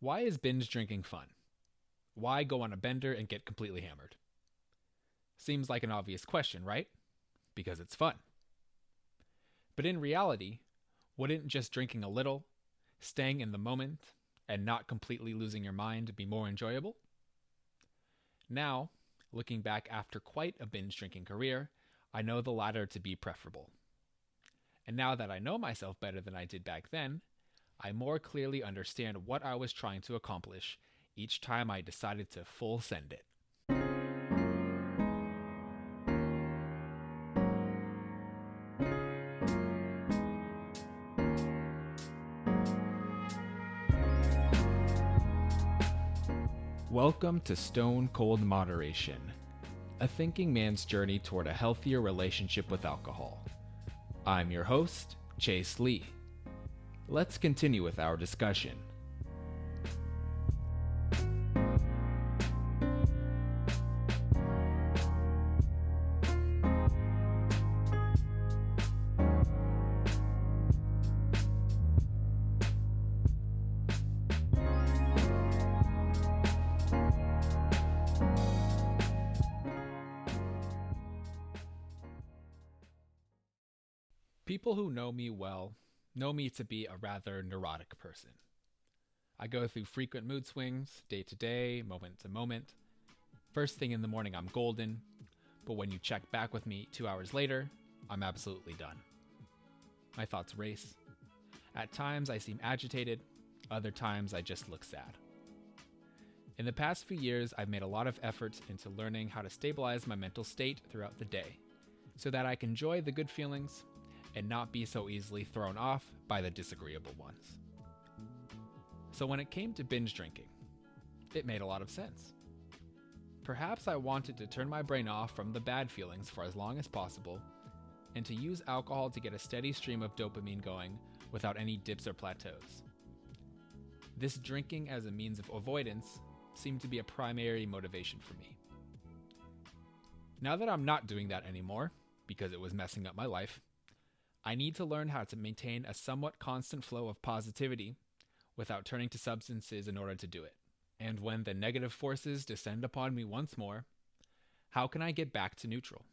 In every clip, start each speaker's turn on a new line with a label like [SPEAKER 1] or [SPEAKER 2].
[SPEAKER 1] Why is binge drinking fun? Why go on a bender and get completely hammered? Seems like an obvious question, right? Because it's fun. But in reality, wouldn't just drinking a little, staying in the moment, and not completely losing your mind be more enjoyable? Now, looking back after quite a binge drinking career, I know the latter to be preferable. And now that I know myself better than I did back then, I more clearly understand what I was trying to accomplish each time I decided to full send it. Welcome to Stone Cold Moderation, a thinking man's journey toward a healthier relationship with alcohol. I'm your host, Chase Lee. Let's continue with our discussion. People who know me well know me to be a rather neurotic person. I go through frequent mood swings, day to day, moment to moment. First thing in the morning, I'm golden, but when you check back with me 2 hours later, I'm absolutely done. My thoughts race. At times, I seem agitated, other times, I just look sad. In the past few years, I've made a lot of efforts into learning how to stabilize my mental state throughout the day so that I can enjoy the good feelings and not be so easily thrown off by the disagreeable ones. So when it came to binge drinking, it made a lot of sense. Perhaps I wanted to turn my brain off from the bad feelings for as long as possible and to use alcohol to get a steady stream of dopamine going without any dips or plateaus. This drinking as a means of avoidance seemed to be a primary motivation for me. Now that I'm not doing that anymore, because it was messing up my life, I need to learn how to maintain a somewhat constant flow of positivity without turning to substances in order to do it. And when the negative forces descend upon me once more, how can I get back to neutral?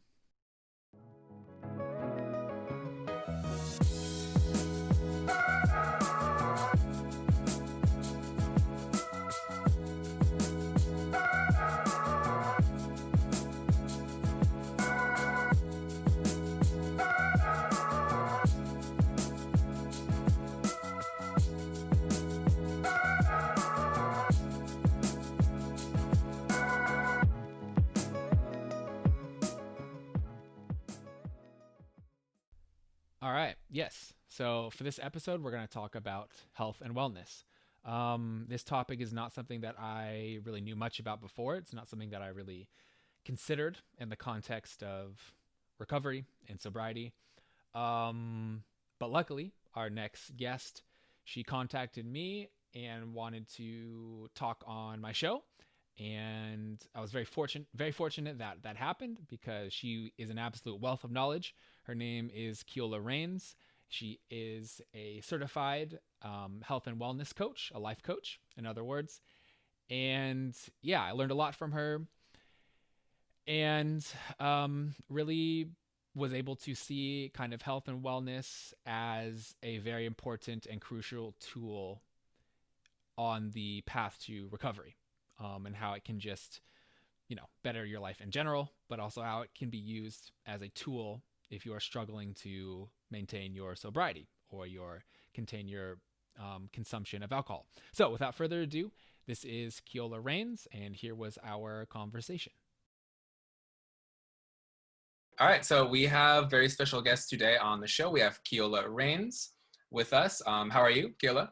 [SPEAKER 1] All right, yes. So for this episode, we're going to talk about health and wellness. This topic is not something that I really knew much about before. It's not something that I really considered in the context of recovery and sobriety. But luckily, our next guest, she contacted me and wanted to talk on my show. And I was very fortunate that that happened because she is an absolute wealth of knowledge. Her name is Keola Rains. She is a certified health and wellness coach, a life coach, in other words. And yeah, I learned a lot from her and really was able to see kind of health and wellness as a very important and crucial tool on the path to recovery. And how it can just, better your life in general, but also how it can be used as a tool if you are struggling to maintain your sobriety or contain your consumption of alcohol. So without further ado, this is Keola Rains, and here was our conversation. All right, so we have very special guests today on the show. We have Keola Rains with us. How are you, Keola?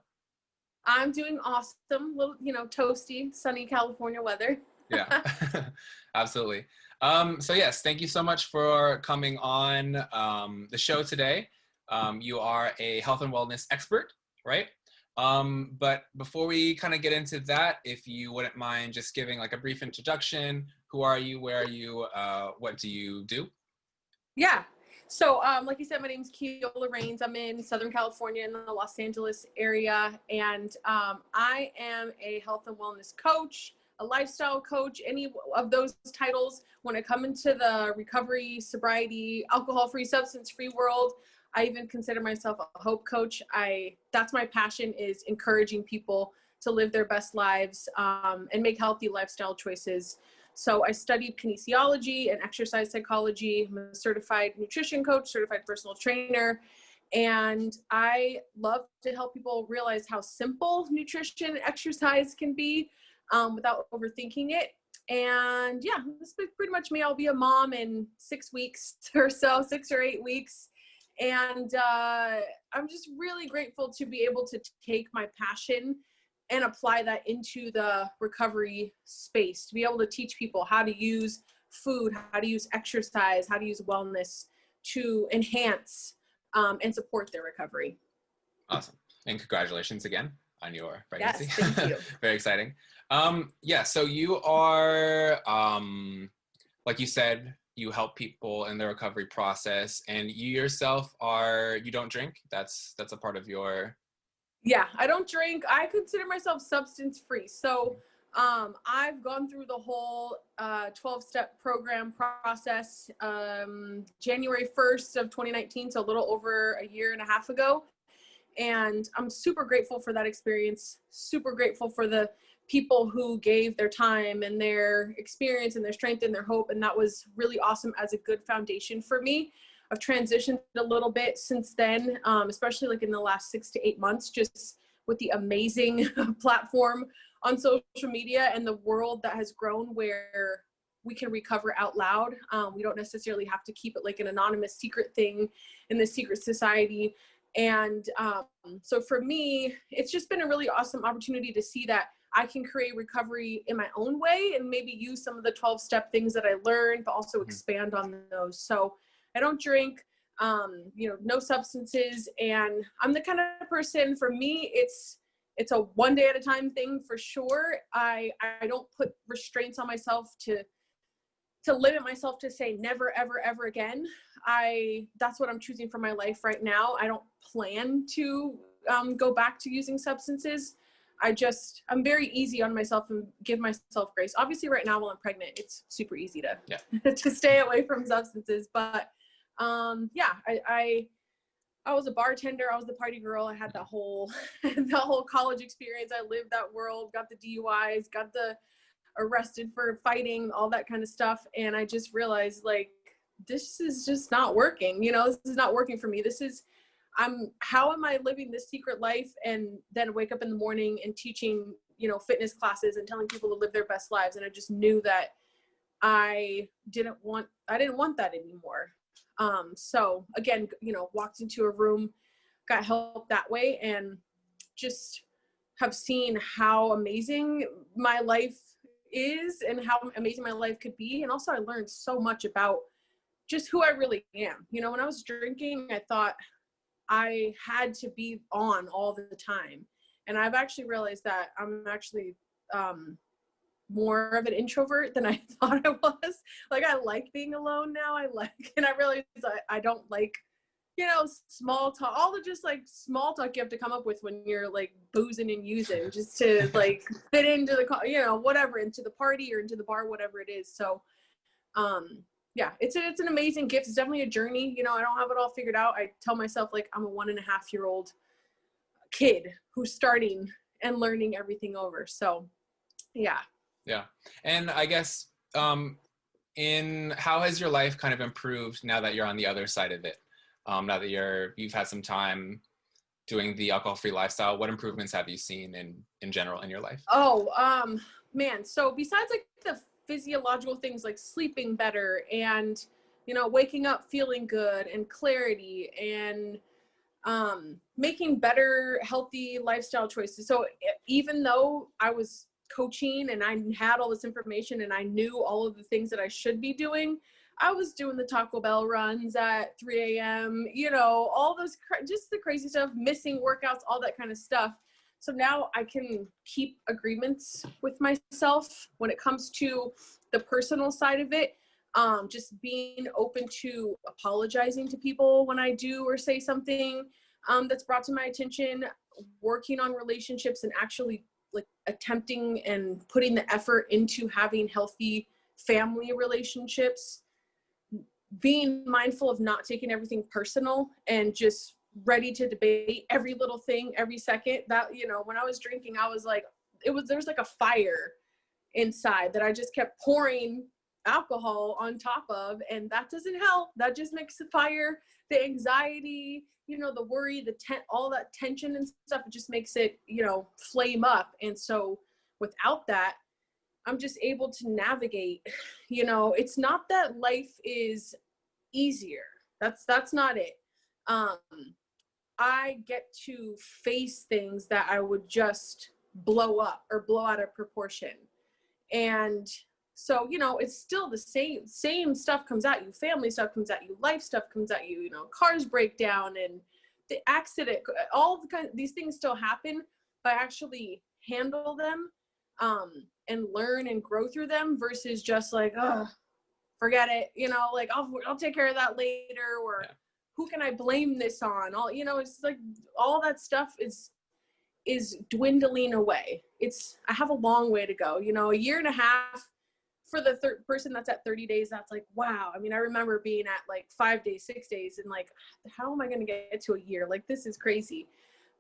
[SPEAKER 2] I'm doing awesome. Little, toasty, sunny California weather.
[SPEAKER 1] Yeah, absolutely. So yes, thank you so much for coming on the show today. You are a health and wellness expert, right? But before we kind of get into that, if you wouldn't mind just giving like a brief introduction. Who are you? Where are you? What do you do?
[SPEAKER 2] Yeah. So, like you said, my name's Keola Rains. I'm in Southern California in the Los Angeles area. And I am a health and wellness coach, a lifestyle coach, any of those titles. When I come into the recovery, sobriety, alcohol-free, substance-free world, I even consider myself a hope coach. That's my passion, is encouraging people to live their best lives and make healthy lifestyle choices. So I studied kinesiology and exercise psychology. I'm a certified nutrition coach, certified personal trainer, and I love to help people realize how simple nutrition and exercise can be without overthinking it. And yeah, this is pretty much me. I'll be a mom in 6 weeks or so, 6 or 8 weeks. And I'm just really grateful to be able to take my passion and apply that into the recovery space, to be able to teach people how to use food, how to use exercise, how to use wellness to enhance and support their recovery.
[SPEAKER 3] Awesome. And congratulations again on your pregnancy.
[SPEAKER 2] Yes, thank you.
[SPEAKER 3] Very exciting. So you are, like you said, you help people in the recovery process, and you yourself you don't drink. That's a part of your...
[SPEAKER 2] Yeah, I don't drink. I consider myself substance free. So I've gone through the whole 12-step program process January 1st of 2019, so a little over a year and a half ago. And I'm super grateful for that experience, super grateful for the people who gave their time and their experience and their strength and their hope. And that was really awesome as a good foundation for me. I've transitioned a little bit since then, especially like in the last 6 to 8 months, just with the amazing platform on social media and the world that has grown where we can recover out loud. We don't necessarily have to keep it like an anonymous secret thing in the secret society. And so for me, it's just been a really awesome opportunity to see that I can create recovery in my own way and maybe use some of the 12-step things that I learned, but also expand on those. So I don't drink, no substances. And I'm the kind of person, for me, it's a one day at a time thing for sure. I don't put restraints on myself to limit myself to say never, ever, ever again. That's what I'm choosing for my life right now. I don't plan to go back to using substances. I'm very easy on myself and give myself grace. Obviously right now while I'm pregnant, it's super easy to, to stay away from substances. But I was a bartender. I was the party girl. I had the whole college experience. I lived that world, got the DUIs, got the arrested for fighting, all that kind of stuff. And I just realized, like, this is just not working. This is not working for me. How am I living this secret life and then wake up in the morning and teaching, fitness classes and telling people to live their best lives? And I just knew that I didn't want that anymore. So again, walked into a room, got help that way, and just have seen how amazing my life is and how amazing my life could be. And also I learned so much about just who I really am. When I was drinking, I thought I had to be on all the time. And I've actually realized that I'm actually more of an introvert than I thought I was. Like, I like being alone now. And I realized I don't like, small talk, all the just like small talk you have to come up with when you're like boozing and using just to like fit into the, whatever, into the party or into the bar, whatever it is. So, yeah, it's an amazing gift. It's definitely a journey. I don't have it all figured out. I tell myself like I'm a 1.5-year-old kid who's starting and learning everything over. So, yeah.
[SPEAKER 3] Yeah. And I guess, how has your life kind of improved now that you're on the other side of it? Now that you've had some time doing the alcohol-free lifestyle, what improvements have you seen in general in your life?
[SPEAKER 2] Oh, man. So besides like the physiological things like sleeping better and, waking up feeling good and clarity and making better, healthy lifestyle choices. So even though I was coaching and I had all this information and I knew all of the things that I should be doing, I was doing the Taco Bell runs at 3 a.m., all those, just the crazy stuff, missing workouts, all that kind of stuff. So now I can keep agreements with myself when it comes to the personal side of it. just being open to apologizing to people when I do or say something that's brought to my attention, working on relationships and actually like attempting and putting the effort into having healthy family relationships, being mindful of not taking everything personal and just ready to debate every little thing every second. That, you know, when I was drinking, I was like, there was like a fire inside that I just kept pouring alcohol on top of, and that doesn't help. That just makes the fire, the anxiety, you know, the worry, all that tension and stuff, it just makes it, you know, flame up. And so without that, I'm just able to navigate. You know, it's not that life is easier. That's not it. I get to face things that I would just blow up or blow out of proportion. And so, you know, it's still the same stuff comes at you. Family stuff comes at you. Life stuff comes at you. You know, cars break down and the accident, all the these things still happen, but I actually handle them and learn and grow through them versus just like, oh, forget it. You know, like I'll take care of that later, or yeah, who can I blame this on? All, you know, it's like all that stuff is dwindling away. I have a long way to go, you know, a year and a half for the person that's at 30 days. That's like, wow. I mean, I remember being at like 5 days, 6 days and like, how am I going to get to a year? Like, this is crazy.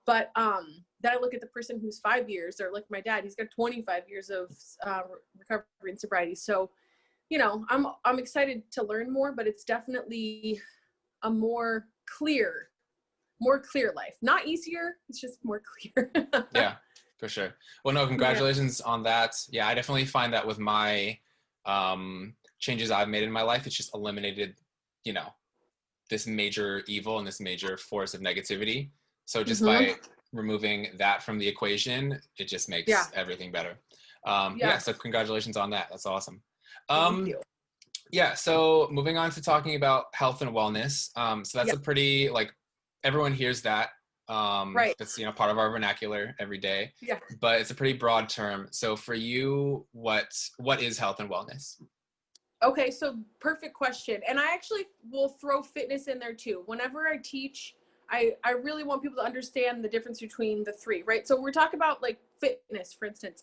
[SPEAKER 2] But then I look at the person who's 5 years, or like my dad, he's got 25 years of recovery and sobriety. So, you know, I'm excited to learn more, but it's definitely a more clear life. Not easier, it's just more clear.
[SPEAKER 3] Yeah, for sure. Well, no, congratulations on that. Yeah, I definitely find that with my changes I've made in my life, it's just eliminated, you know, this major evil and this major force of negativity. So just by removing that from the equation, it just makes everything better. Yeah, so congratulations on that. That's awesome.
[SPEAKER 2] Thank you.
[SPEAKER 3] Yeah, so moving on to talking about health and wellness. So that's a pretty, like, everyone hears that. Right. That's, you know, part of our vernacular every day.
[SPEAKER 2] Yeah.
[SPEAKER 3] But it's a pretty broad term. So for you, what is health and wellness?
[SPEAKER 2] Okay, so perfect question. And I actually will throw fitness in there too. Whenever I teach, I really want people to understand the difference between the three, right? So we're talking about like fitness, for instance.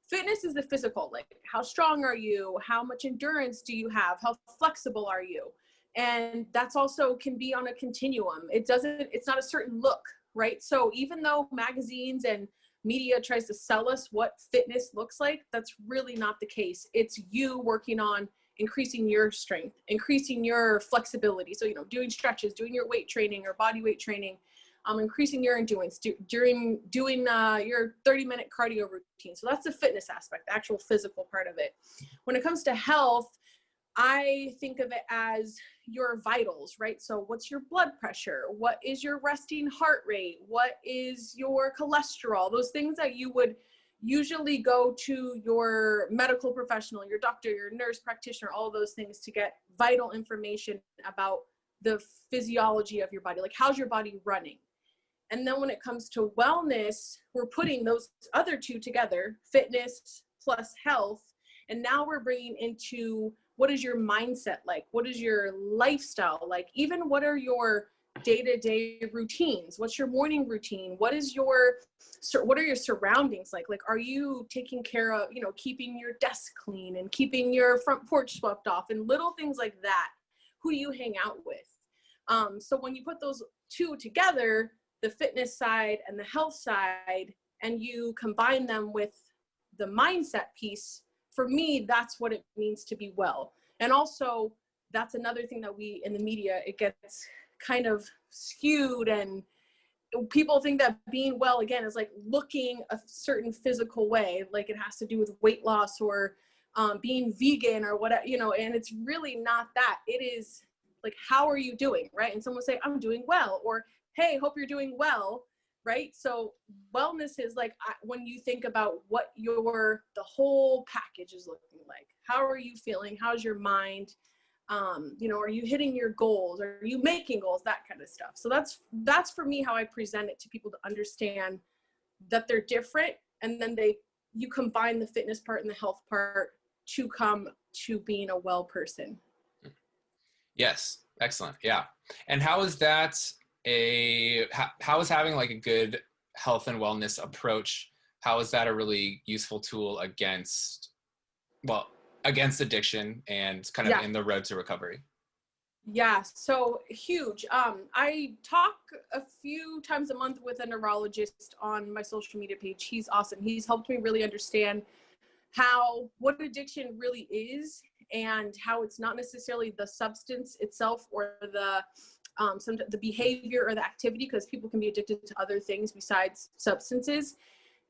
[SPEAKER 2] Fitness is the physical, like how strong are you? How much endurance do you have? How flexible are you? And that's also can be on a continuum. It's not a certain look, right? So even though magazines and media tries to sell us what fitness looks like, that's really not the case. It's you working on increasing your strength, increasing your flexibility. So, you know, doing stretches, doing your weight training or body weight training, increasing your endurance during doing your 30-minute cardio routine. So that's the fitness aspect, the actual physical part of it. When it comes to health, I think of it as your vitals, right? So what's your blood pressure? What is your resting heart rate? What is your cholesterol? Those things that you would usually go to your medical professional, your doctor, your nurse practitioner, all of those things to get vital information about the physiology of your body. Like, how's your body running? And then when it comes to wellness, we're putting those other two together, fitness plus health. And now we're bringing into, what is your mindset like? What is your lifestyle like? Even what are your day-to-day routines? What's your morning routine? What are your surroundings like? Like, are you taking care of, you know, keeping your desk clean and keeping your front porch swept off and little things like that? Who do you hang out with? So when you put those two together, the fitness side and the health side, and you combine them with the mindset piece, for me, that's what it means to be well. And also, that's another thing that we, in the media, it gets kind of skewed, and people think that being well, again, is like looking a certain physical way, like it has to do with weight loss or being vegan or whatever, you know, and it's really not that. It is like, how are you doing, right? And someone will say, I'm doing well, or hey, hope you're doing well, right? So wellness is like, when you think about what the whole package is looking like, how are you feeling? How's your mind? You know, are you hitting your goals? Are you making goals? That kind of stuff. So that's for me how I present it to people, to understand that they're different, and then you combine the fitness part and the health part to come to being a well person.
[SPEAKER 3] Yes. Excellent. Yeah. And how is that how is having like a good health and wellness approach, how is that a really useful tool against, well, against addiction and kind of
[SPEAKER 2] Yeah.
[SPEAKER 3] in the road to recovery?
[SPEAKER 2] Yeah, so huge. I talk a few times a month with a neurologist on my social media page. He's awesome. He's helped me really understand what addiction really is, and how it's not necessarily the substance itself or the behavior or the activity, because people can be addicted to other things besides substances,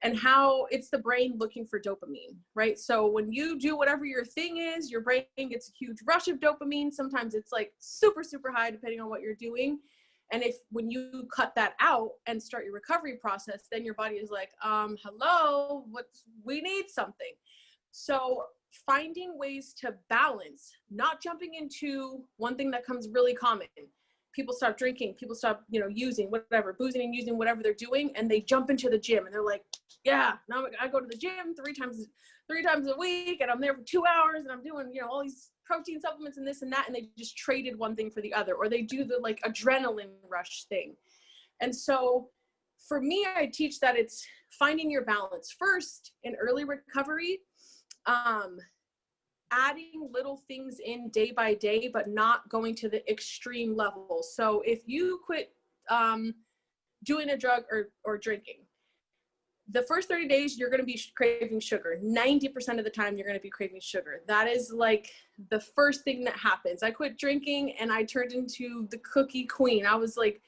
[SPEAKER 2] and how it's the brain looking for dopamine, right? So when you do whatever your thing is, your brain gets a huge rush of dopamine. Sometimes it's like super, super high depending on what you're doing. And when you cut that out and start your recovery process, then your body is like, hello, we need something. So finding ways to balance, not jumping into one thing that comes really common. People stop drinking, people stop, using whatever, boozing and using whatever they're doing, and they jump into the gym and they're like, yeah, now I go to the gym three times a week, and I'm there for 2 hours, and I'm doing, all these protein supplements and this and that, and they just traded one thing for the other, or they do the like adrenaline rush thing. And so for me, I teach that it's finding your balance first in early recovery, adding little things in day by day, but not going to the extreme level. So if you quit doing a drug or drinking, the first 30 days, you're going to be craving sugar. 90% of the time, you're going to be craving sugar. That is like the first thing that happens. I quit drinking and I turned into the cookie queen. I was like,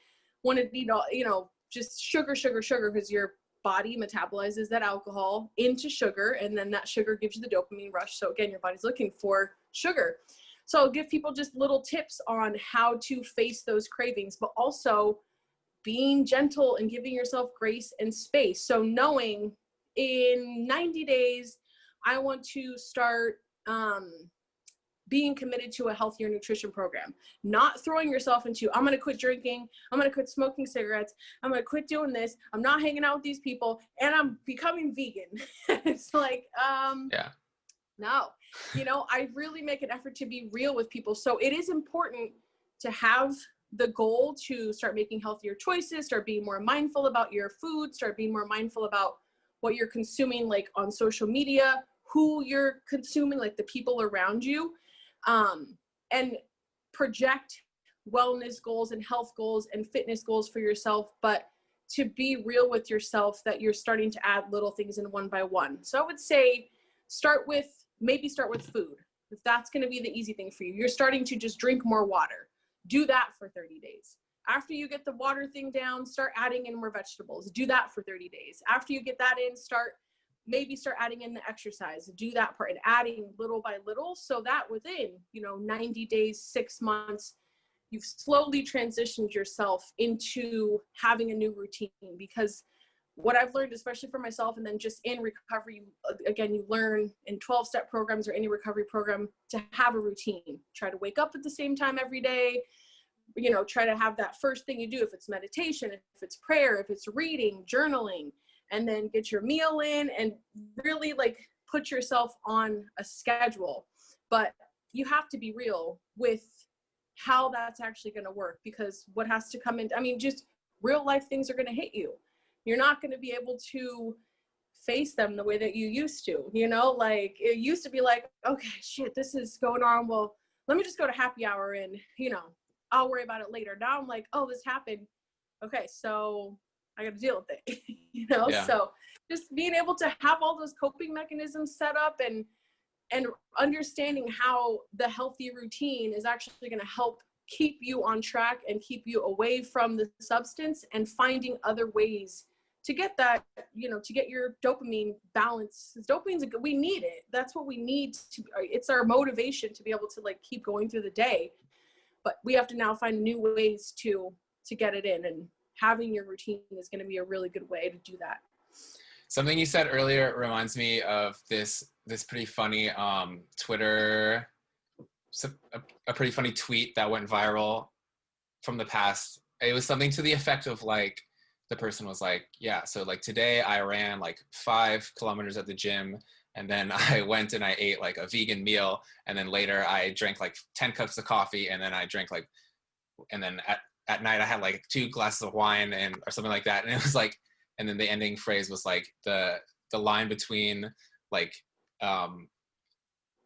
[SPEAKER 2] wanted to eat all, just sugar, because your body metabolizes that alcohol into sugar, and then that sugar gives you the dopamine rush. So again, your body's looking for sugar. So I'll give people just little tips on how to face those cravings, but also being gentle and giving yourself grace and space. So knowing in 90 days, I want to start being committed to a healthier nutrition program, not throwing yourself into, I'm going to quit drinking, I'm going to quit smoking cigarettes, I'm going to quit doing this, I'm not hanging out with these people, and I'm becoming vegan. It's like,
[SPEAKER 3] Yeah.
[SPEAKER 2] no, I really make an effort to be real with people. So it is important to have the goal to start making healthier choices, start being more mindful about your food, start being more mindful about what you're consuming, like on social media, who you're consuming, like the people around you, and project wellness goals and health goals and fitness goals for yourself, but to be real with yourself that you're starting to add little things in one by one. So I would say start with food. If that's going to be the easy thing for you, you're starting to just drink more water. Do that for 30 days. After you get the water thing down, start adding in more vegetables. Do that for 30 days. After you get that in, start adding in the exercise. Do that part and adding little by little, so that within, 90 days, 6 months, you've slowly transitioned yourself into having a new routine. Because what I've learned, especially for myself, and then just in recovery, again, you learn in 12-step programs or any recovery program to have a routine. Try to wake up at the same time every day. Try to have that first thing you do, if it's meditation, if it's prayer, if it's reading, journaling, and then get your meal in and really like put yourself on a schedule. But you have to be real with how that's actually going to work, because what has to come in, just real life things are going to hit you. You're not going to be able to face them the way that you used to, like it used to be like, okay, shit, this is going on. Well, let me just go to happy hour and, I'll worry about it later. Now I'm like, oh, this happened. Okay, so I got to deal with it,
[SPEAKER 3] Yeah.
[SPEAKER 2] So just being able to have all those coping mechanisms set up and understanding how the healthy routine is actually going to help keep you on track and keep you away from the substance, and finding other ways to get that, to get your dopamine balance. Dopamine's we need it. That's what we need it's our motivation to be able to like keep going through the day. But we have to now find new ways to get it in, and having your routine is going to be a really good way to do that.
[SPEAKER 3] Something you said earlier reminds me of this pretty funny Twitter, a pretty funny tweet that went viral from the past. It was something to the effect of like, the person was like, yeah, so like today I ran like 5 kilometers at the gym, And then I went and I ate like a vegan meal. And then later I drank like 10 cups of coffee. And then I drank like, and then at night I had like 2 glasses of wine and or something like that. And it was like, and then the ending phrase was like the line between like,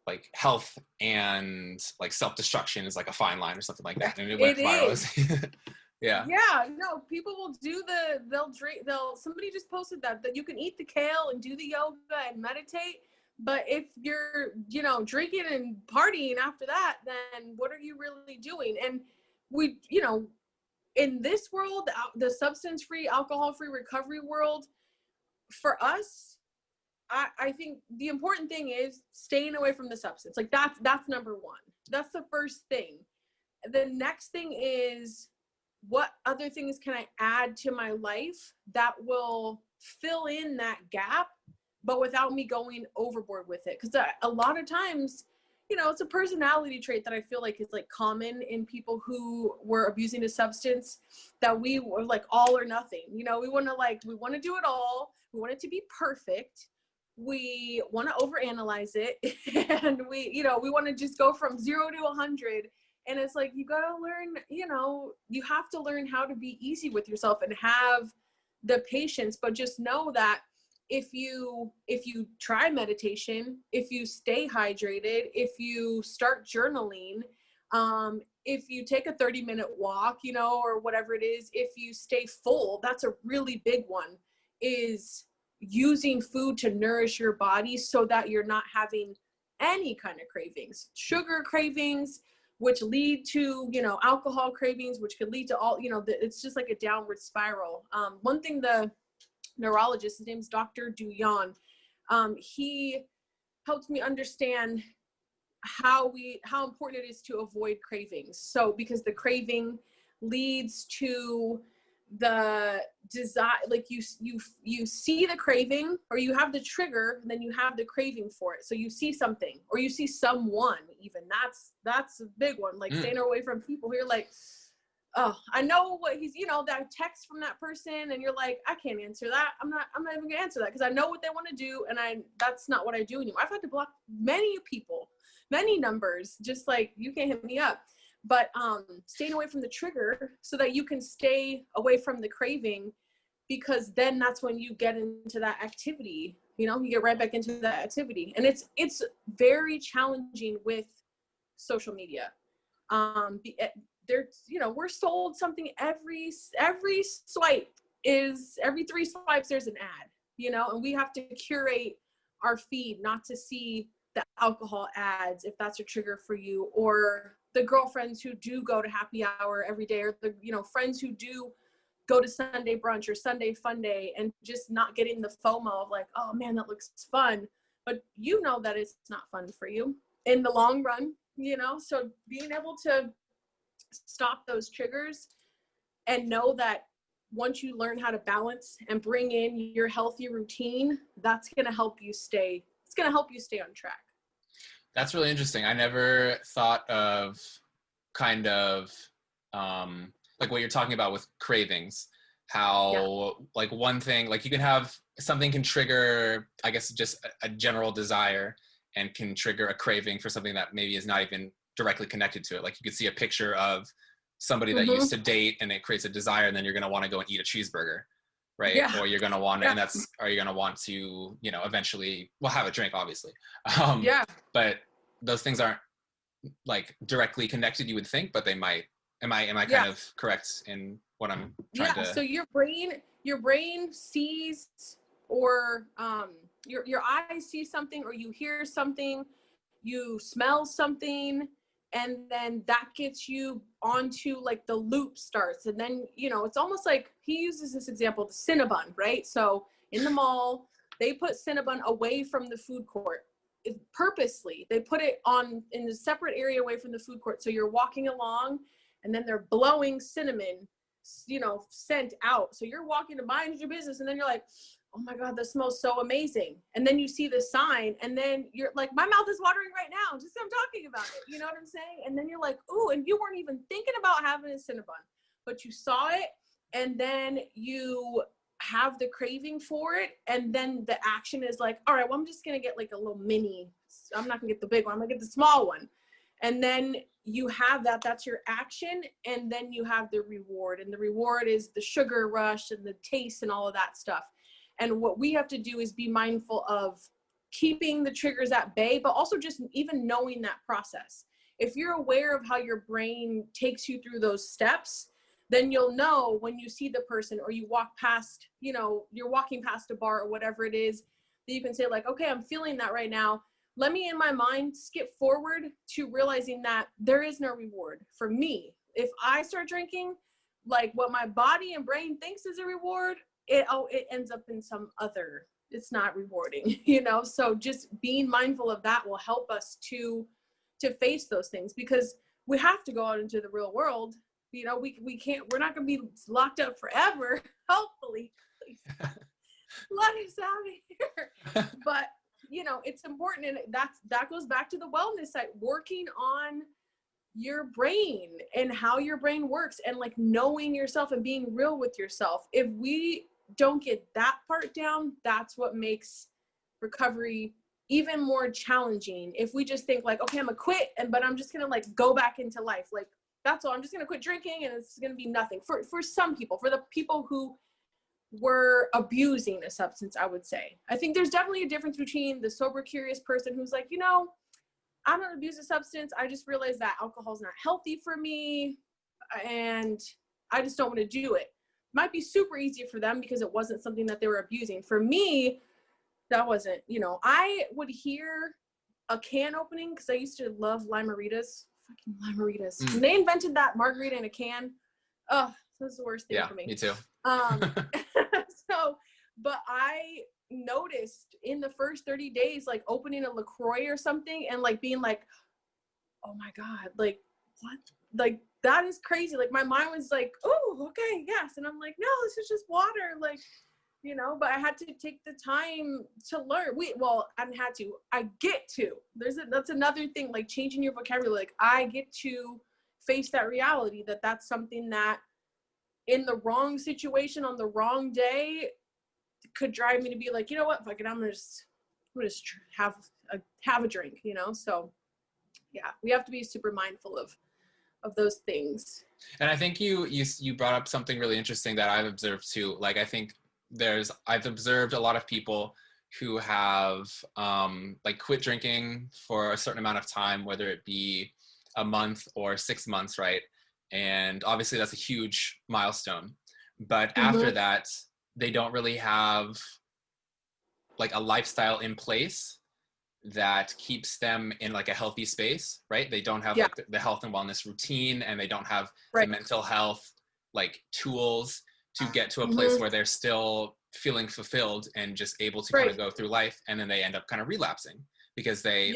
[SPEAKER 3] like health and like self-destruction is like a fine line or something like that. And it went
[SPEAKER 2] It
[SPEAKER 3] viral.
[SPEAKER 2] is.
[SPEAKER 3] Yeah.
[SPEAKER 2] Yeah, no, people will do they'll drink, somebody just posted that you can eat the kale and do the yoga and meditate, but if you're, drinking and partying after that, then what are you really doing? And we, in this world, the substance-free, alcohol-free recovery world, for us, I think the important thing is staying away from the substance. Like that's number one. That's the first thing. The next thing is, what other things can I add to my life that will fill in that gap, but without me going overboard with it? Because a lot of times, it's a personality trait that I feel like is like common in people who were abusing a substance, that we were like all or nothing. We want to do it all. We want it to be perfect. We want to overanalyze it. And we want to just go from 0 to 100. And it's like, you got to learn, you have to learn how to be easy with yourself and have the patience, but just know that if you try meditation, if you stay hydrated, if you start journaling, if you take a 30-minute walk, or whatever it is, if you stay full, that's a really big one, is using food to nourish your body so that you're not having any kind of cravings, sugar cravings, which lead to, alcohol cravings, which could lead to all, it's just like a downward spiral. One thing the neurologist, his name's Dr. Duyan, he helped me understand how important it is to avoid cravings. So because the craving leads to the desire, like you see the craving, or you have the trigger, and then you have the craving for it. So you see something, or you see someone, even that's a big one, like staying away from people who you're like, oh, I know what he's, that text from that person, and you're like, I can't answer that. I'm not even gonna answer that, because I know what they want to do, and that's not what I do anymore. I've had to block many people, many numbers, just like, you can't hit me up. But staying away from the trigger so that you can stay away from the craving, because then that's when you get into that activity, you get right back into that activity. And it's very challenging with social media. We're sold something every swipe is, every 3 swipes there's an ad, and we have to curate our feed not to see the alcohol ads, if that's a trigger for you, or the girlfriends who do go to happy hour every day, or the friends who do go to Sunday brunch or Sunday fun day, and just not getting the FOMO of like, oh man, that looks fun, but that it's not fun for you in the long run. So being able to stop those triggers and know that once you learn how to balance and bring in your healthy routine, that's going to help you stay on track.
[SPEAKER 3] That's really interesting. I never thought of kind of like what you're talking about with cravings, how like one thing, like you can have something can trigger, I guess, just a general desire, and can trigger a craving for something that maybe is not even directly connected to it. Like you could see a picture of somebody that used to date, and it creates a desire, and then you're going to want to go and eat a cheeseburger, right?
[SPEAKER 2] Yeah.
[SPEAKER 3] Or you're going to want to, and are you going to want to, eventually, well, have a drink, obviously. But those things aren't like directly connected, you would think, but they might. Am I kind of correct in what I'm trying to?
[SPEAKER 2] So your brain sees, or your eyes see something, or you hear something, you smell something, and then that gets you onto, like, the loop starts. And then it's almost like, he uses this example, the Cinnabon, right? So in the mall, they put Cinnabon away from the food court. Purposely, they put it in a separate area away from the food court, so you're walking along, and then they're blowing cinnamon scent out, so you're walking to mind your business, and then you're like, oh my god, that smells so amazing. And then you see the sign, and then you're like, my mouth is watering right now just I'm talking about it, you know what I'm saying? And then you're like, ooh, and you weren't even thinking about having a Cinnabon, but you saw it, and then you have the craving for it, and then the action is like, all right, well, I'm just gonna get like a little mini, I'm not gonna get the big one, I'm gonna get the small one. And then you have that's your action, and then you have the reward, and the reward is the sugar rush and the taste and all of that stuff. And what we have to do is be mindful of keeping the triggers at bay, but also just even knowing that process. If you're aware of how your brain takes you through those steps, then you'll know when you see the person, or you walk past, you're walking past a bar or whatever it is, that you can say like, okay, I'm feeling that right now. Let me in my mind skip forward to realizing that there is no reward for me. If I start drinking, like what my body and brain thinks is a reward, it ends up in some other, it's not rewarding, So just being mindful of that will help us to face those things, because we have to go out into the real world. We can't, we're not going to be locked up forever. Hopefully, please let us out of here. But, it's important. And that goes back to the wellness side, working on your brain and how your brain works, and like knowing yourself and being real with yourself. If we don't get that part down, that's what makes recovery even more challenging. If we just think like, okay, I'm gonna quit, but I'm just gonna like go back into life, like that's all, I'm just gonna quit drinking and it's gonna be nothing. For some people, for the people who were abusing a substance, I would say, I think there's definitely a difference between the sober curious person who's like, I don't abuse a substance, I just realized that alcohol is not healthy for me and I just don't want to do it. Might be super easy for them because it wasn't something that they were abusing. For me, that wasn't, I would hear a can opening, because I used to love Lime-A-Ritas. Fucking Lime-A-Ritas. When they invented that margarita in a can, oh, that was the worst thing for me.
[SPEAKER 3] Me too.
[SPEAKER 2] But I noticed in the first 30 days, like opening a LaCroix or something and like being like, oh my God, like what? Like that is crazy. Like my mind was like, oh, okay, yes. And I'm like, no, this is just water. Like, but I had to take the time to learn. I get to, that's another thing, like changing your vocabulary. Like I get to face that reality that that's something that in the wrong situation on the wrong day could drive me to be like, you know what, fuck it, I'm gonna just have a drink, So yeah, we have to be super mindful of those things.
[SPEAKER 3] And I think you brought up something really interesting that I've observed too. Like I think I've observed a lot of people who have like quit drinking for a certain amount of time, whether it be a month or 6 months, right? And obviously that's a huge milestone. But after that, they don't really have like a lifestyle in place that keeps them in like a healthy space, right? They don't have like the health and wellness routine, and they don't have the mental health like tools to get to a place where they're still feeling fulfilled and just able to kind of go through life. And then they end up kind of relapsing because they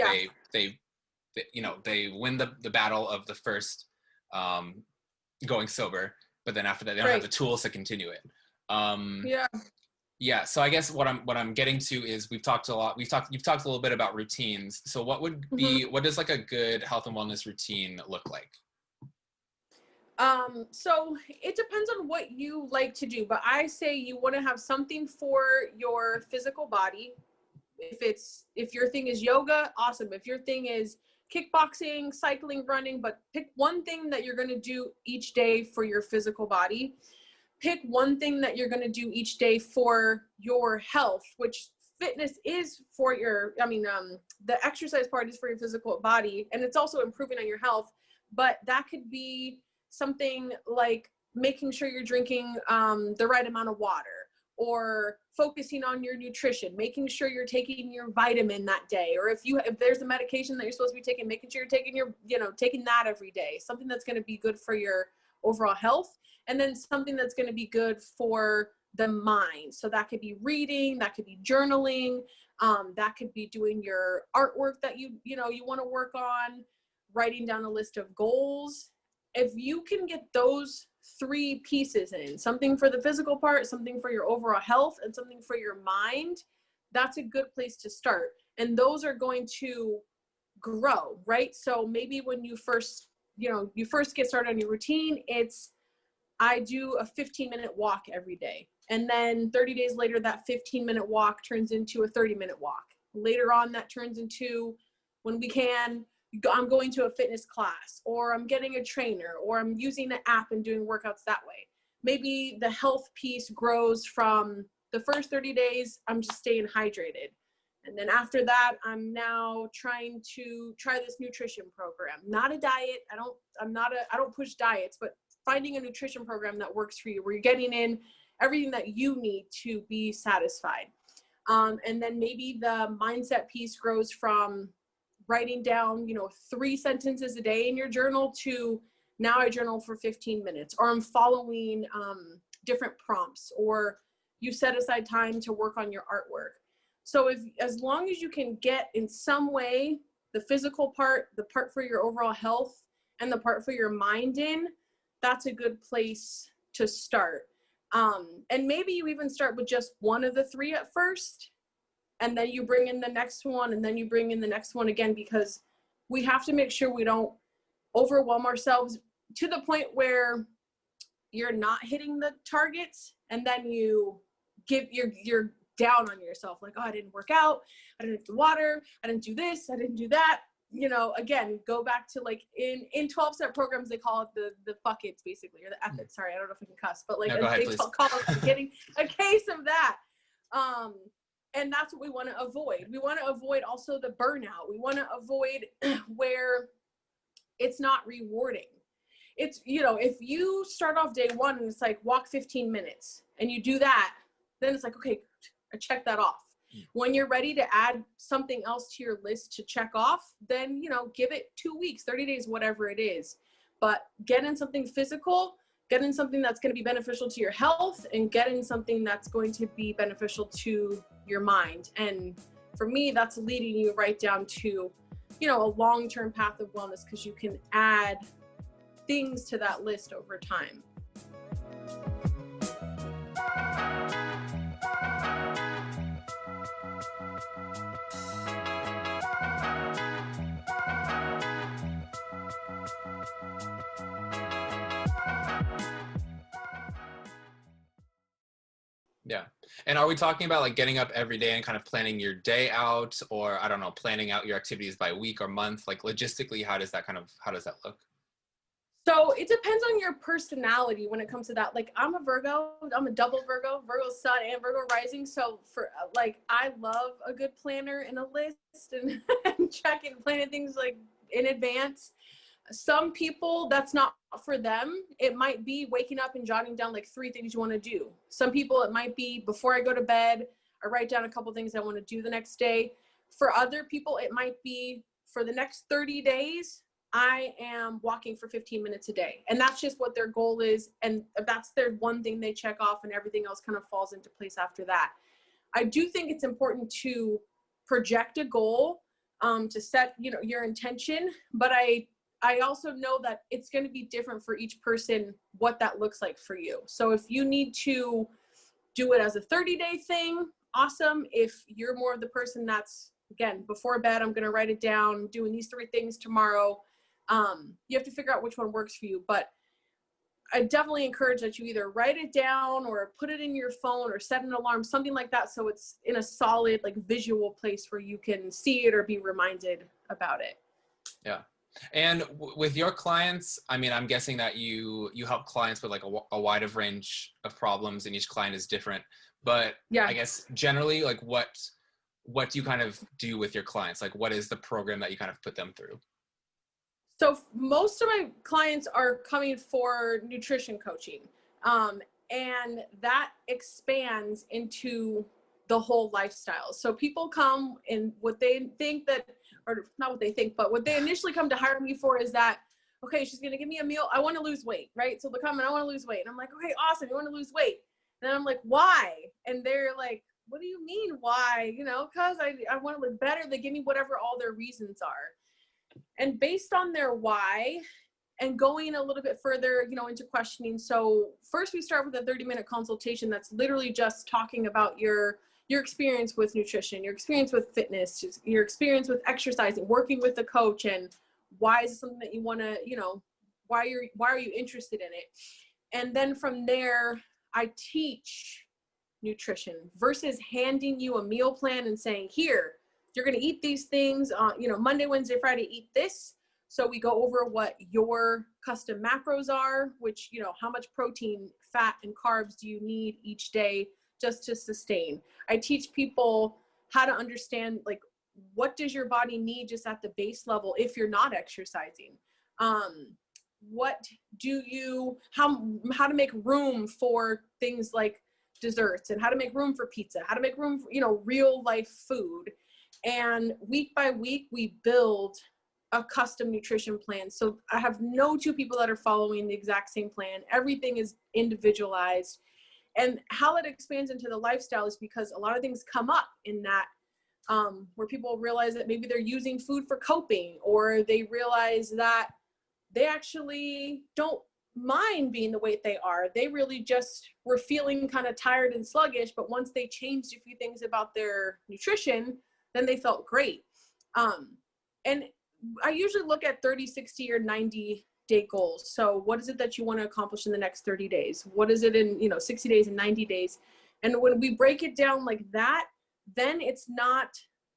[SPEAKER 3] win the battle of the first going sober, but then after that they don't have the tools to continue it. So I guess what I'm getting to is you've talked a little bit about routines. So what does like a good health and wellness routine look like?
[SPEAKER 2] So it depends on what you like to do, but I say you want to have something for your physical body. If your thing is yoga, awesome. If your thing is kickboxing, cycling, running, but pick one thing that you're going to do each day for your physical body. Pick one thing that you're going to do each day for your health, which fitness is for the exercise part is for your physical body, and it's also improving on your health. But that could be something like making sure you're drinking the right amount of water, or focusing on your nutrition, making sure you're taking your vitamin that day, or if there's a medication that you're supposed to be taking, making sure you're taking that every day, something that's going to be good for your overall health. And then something that's going to be good for the mind. So that could be reading, that could be journaling, that could be doing your artwork that you want to work on, writing down a list of goals. If you can get those 3 pieces in, something for the physical part, something for your overall health, and something for your mind, that's a good place to start. And those are going to grow, right? So maybe when you first get started on your routine, I do a 15-minute walk every day. And then 30 days later, that 15-minute walk turns into a 30-minute walk. Later on, that turns into, when we can, I'm going to a fitness class, or I'm getting a trainer, or I'm using an app and doing workouts that way. Maybe the health piece grows from the first 30 days, I'm just staying hydrated. And then after that, I'm now trying to try this nutrition program. Not a diet. I don't push diets, but finding a nutrition program that works for you, where you're getting in everything that you need to be satisfied. And then maybe the mindset piece grows from writing down, 3 sentences a day in your journal to now I journal for 15 minutes, or I'm following different prompts, or you set aside time to work on your artwork. So as long as you can get in some way the physical part, the part for your overall health, and the part for your mind in, that's a good place to start. And maybe you even start with just one of the 3 at first, and then you bring in the next one, and then you bring in the next one again, because we have to make sure we don't overwhelm ourselves to the point where you're not hitting the targets, and then you're down on yourself, like, oh, I didn't work out, I didn't do water, I didn't do this, I didn't do that. Again, go back to like in 12-step programs, they call it the buckets, basically, or the ethics. Sorry, I don't know if I can cuss, but like
[SPEAKER 3] no, go ahead,
[SPEAKER 2] they call it getting a case of that. And that's what we want to avoid. We want to avoid also the burnout. We want to avoid where it's not rewarding. It's, if you start off day 1 and it's like walk 15 minutes and you do that, then it's like, okay, I check that off. When you're ready to add something else to your list to check off, then, give it 2 weeks, 30 days, whatever it is. But get in something physical, get in something that's going to be beneficial to your health, and get in something that's going to be beneficial to your mind. And for me, that's leading you right down to, a long-term path of wellness, because you can add things to that list over time.
[SPEAKER 3] Yeah. And are we talking about like getting up every day and kind of planning your day out, or I don't know, planning out your activities by week or month? Like logistically, how does that look?
[SPEAKER 2] So it depends on your personality when it comes to that. Like, I'm a Virgo, I'm a double Virgo sun and Virgo rising. So for I love a good planner and a list and, and checking, planning things like in advance. Some people, that's not for them. It might be waking up and jotting down like 3 things you want to do. Some people, it might be before I go to bed, I write down a couple things I want to do the next day. For other people, it might be for the next 30 days, I am walking for 15 minutes a day. And that's just what their goal is. And that's their one thing they check off, and everything else kind of falls into place after that. I do think it's important to project a goal, to set, your intention, but I also know that it's going to be different for each person, what that looks like for you. So if you need to do it as a 30-day thing, awesome. If you're more of the person that's, again, before bed, I'm going to write it down, doing these 3 things tomorrow. You have to figure out which one works for you. But I definitely encourage that you either write it down or put it in your phone or set an alarm, something like that, so it's in a solid, like, visual place where you can see it or be reminded about it.
[SPEAKER 3] Yeah. And with your clients, I mean, I'm guessing that you help clients with like a wide of range of problems, and each client is different. But yeah, I guess generally, like what do you kind of do with your clients? Like, what is the program that you kind of put them through?
[SPEAKER 2] So most of my clients are coming for nutrition coaching, and that expands into the whole lifestyle. So people come and what they think that, or not what they think, but what they initially come to hire me for is that, okay, she's going to give me a meal. I want to lose weight, right? So they come and I want to lose weight. And I'm like, okay, awesome. You want to lose weight? And then I'm like, why? And they're like, what do you mean why? Because I want to look better. They give me whatever all their reasons are. And based on their why and going a little bit further, into questioning. So first we start with a 30-minute consultation that's literally just talking about your experience with nutrition, your experience with fitness, your experience with exercising, working with a coach, and why is it something that you want to, why are you interested in it? And then from there, I teach nutrition versus handing you a meal plan and saying, here, you're going to eat these things on, Monday, Wednesday, Friday, eat this. So we go over what your custom macros are, which, how much protein, fat, and carbs do you need each day just to sustain. I teach people how to understand, like, what does your body need just at the base level if you're not exercising? What do you, how to make room for things like desserts, and how to make room for pizza, how to make room for, real life food. And week by week, we build a custom nutrition plan. So I have no two people that are following the exact same plan. Everything is individualized. And how it expands into the lifestyle is because a lot of things come up in that, where people realize that maybe they're using food for coping, or they realize that they actually don't mind being the weight they are. They really just were feeling kind of tired and sluggish, but once they changed a few things about their nutrition, then they felt great. And I usually look at 30, 60, or 90-day goals. So what is it that you want to accomplish in the next 30 days? What is it in, 60 days and 90 days? And when we break it down like that, then it's not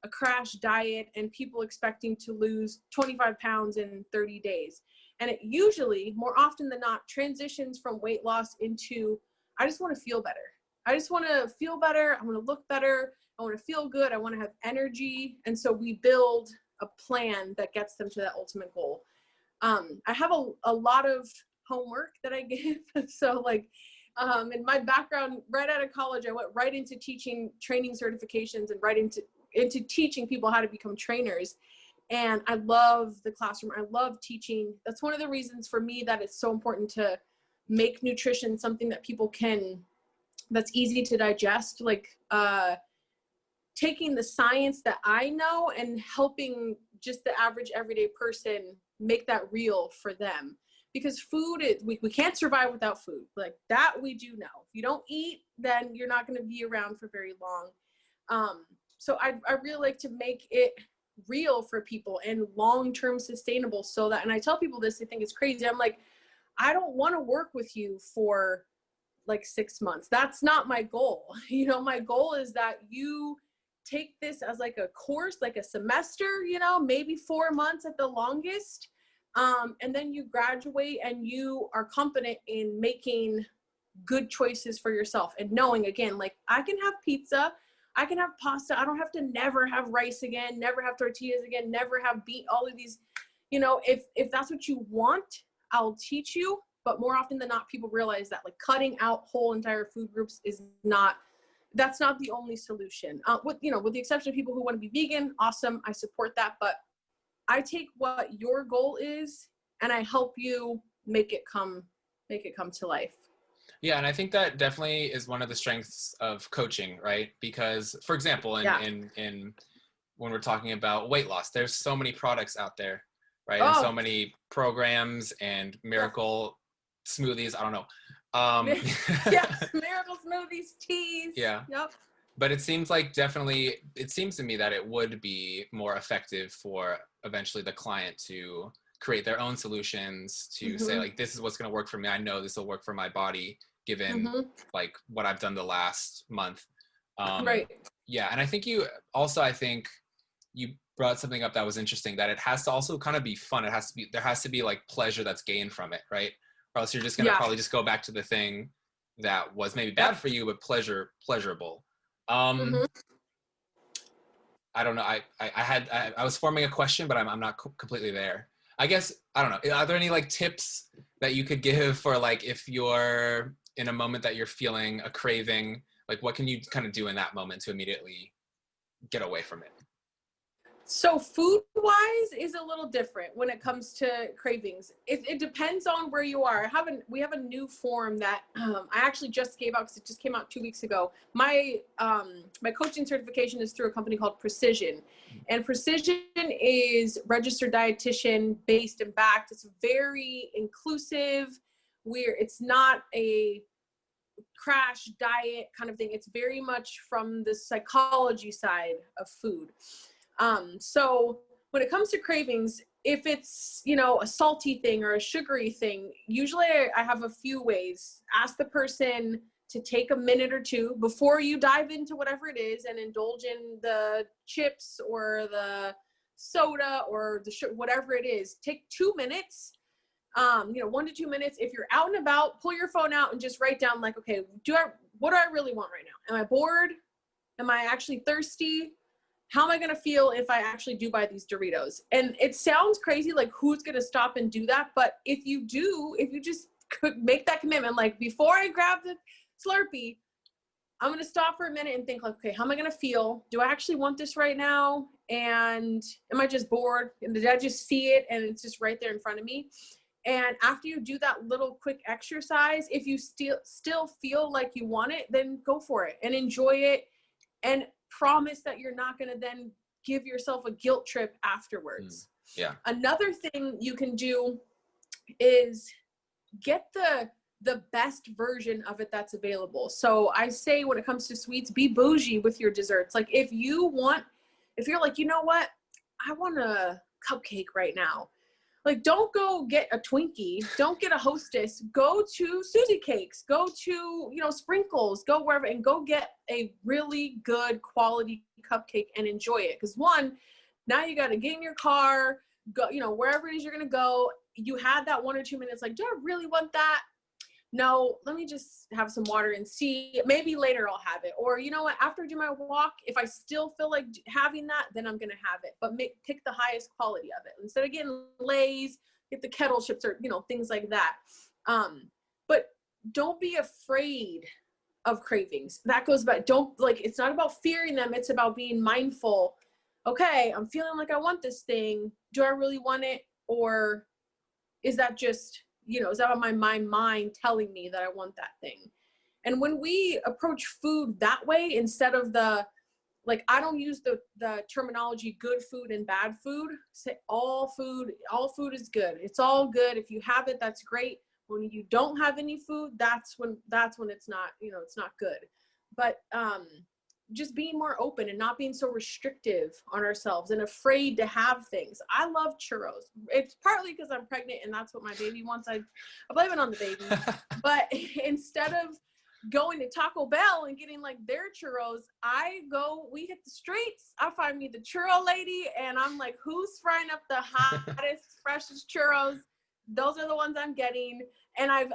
[SPEAKER 2] a crash diet and people expecting to lose 25 pounds in 30 days. And it usually, more often than not, transitions from weight loss into, I just want to feel better. I just want to feel better. I want to look better. I want to feel good. I want to have energy. And so we build a plan that gets them to that ultimate goal. I have a lot of homework that I give. So like, in my background, right out of college, I went right into teaching training certifications and right into teaching people how to become trainers. And I love the classroom. I love teaching. That's one of the reasons for me that it's so important to make nutrition something that people that's easy to digest. Like, taking the science that I know and helping just the average everyday person make that real for them. Because food is, we can't survive without food. Like that we do know. If you don't eat, then you're not going to be around for very long. So I really like to make it real for people and long-term sustainable, so that, and I tell people this, they think it's crazy. I'm like, I don't want to work with you for like 6 months. That's not my goal. My goal is that you take this as like a course, like a semester, maybe 4 months at the longest. And then you graduate and you are confident in making good choices for yourself and knowing, again, like I can have pizza, I can have pasta. I don't have to never have rice again, never have tortillas again, never have all of these, if that's what you want, I'll teach you. But more often than not, people realize that like cutting out whole entire food groups that's not the only solution. With the exception of people who want to be vegan, awesome, I support that. But I take what your goal is and I help you make it come to life.
[SPEAKER 3] Yeah, and I think that definitely is one of the strengths of coaching, right? Because, for example, in when we're talking about weight loss, there's so many products out there, right? And so many programs and miracle smoothies. I don't know.
[SPEAKER 2] Yes, miracle smoothies, teas.
[SPEAKER 3] Yeah.
[SPEAKER 2] Yep.
[SPEAKER 3] But it seems to me that it would be more effective for eventually the client to create their own solutions, to say like, this is what's going to work for me. I know this will work for my body given like what I've done the last month.
[SPEAKER 2] Right.
[SPEAKER 3] Yeah. And I think you brought something up that was interesting, that it has to also kind of be fun. There has to be like pleasure that's gained from it. Right. Or else you're just going to probably just go back to the thing that was maybe bad for you, but pleasurable. I don't know. I was forming a question, but I'm not completely there. I guess, I don't know. Are there any like tips that you could give for like, if you're in a moment that you're feeling a craving, like what can you kind of do in that moment to immediately get away from it?
[SPEAKER 2] So food wise is a little different when it comes to cravings. It depends on where you are. We have a new form that I actually just gave out because it just came out 2 weeks ago. My coaching certification is through a company called Precision, and Precision is registered dietitian based and backed. It's very inclusive. It's not a crash diet kind of thing. It's very much from the psychology side of food. So when it comes to cravings, if it's, a salty thing or a sugary thing, usually I have a few ways. Ask the person to take a minute or two before you dive into whatever it is and indulge in the chips or the soda or the whatever it is. Take 2 minutes, 1 to 2 minutes. If you're out and about, pull your phone out and just write down like, okay, what do I really want right now? Am I bored? Am I actually thirsty? How am I going to feel if I actually do buy these Doritos? And it sounds crazy, like who's going to stop and do that? But if you just could make that commitment, like before I grab the Slurpee, I'm going to stop for a minute and think like, okay, how am I going to feel? Do I actually want this right now? And am I just bored? And did I just see it and it's just right there in front of me? And after you do that little quick exercise, if you still feel like you want it, then go for it and enjoy it. And promise that you're not going to then give yourself a guilt trip afterwards.
[SPEAKER 3] Yeah.
[SPEAKER 2] Another thing you can do is get the best version of it that's available. So I say when it comes to sweets, be bougie with your desserts. Like if you're like, you know what, I want a cupcake right now. Like, don't go get a Twinkie. Don't get a Hostess. Go to Susie Cakes. Go to, Sprinkles. Go wherever and go get a really good quality cupcake and enjoy it. Because one, now you got to get in your car, go, wherever it is you're going to go. You had that 1 or 2 minutes. Like, do I really want that? No, let me just have some water and see. Maybe later I'll have it. Or you know what? After I do my walk, if I still feel like having that, then I'm going to have it. But pick the highest quality of it. Instead of getting Lay's, get the kettle chips or, things like that. But don't be afraid of cravings. That goes back. It's not about fearing them. It's about being mindful. Okay, I'm feeling like I want this thing. Do I really want it? Or is that just... is that my mind telling me that I want that thing? And when we approach food that way, instead of I don't use the terminology good food and bad food. Say all food is good. It's all good. If you have it, that's great. When you don't have any food, that's when it's not, it's not good. But just being more open and not being so restrictive on ourselves and afraid to have things. I love churros. It's partly because I'm pregnant and that's what my baby wants. I blame it on the baby. But instead of going to Taco Bell and getting like their churros, we hit the streets. I find me the churro lady and I'm like, who's frying up the hottest, freshest churros? Those are the ones I'm getting. And I've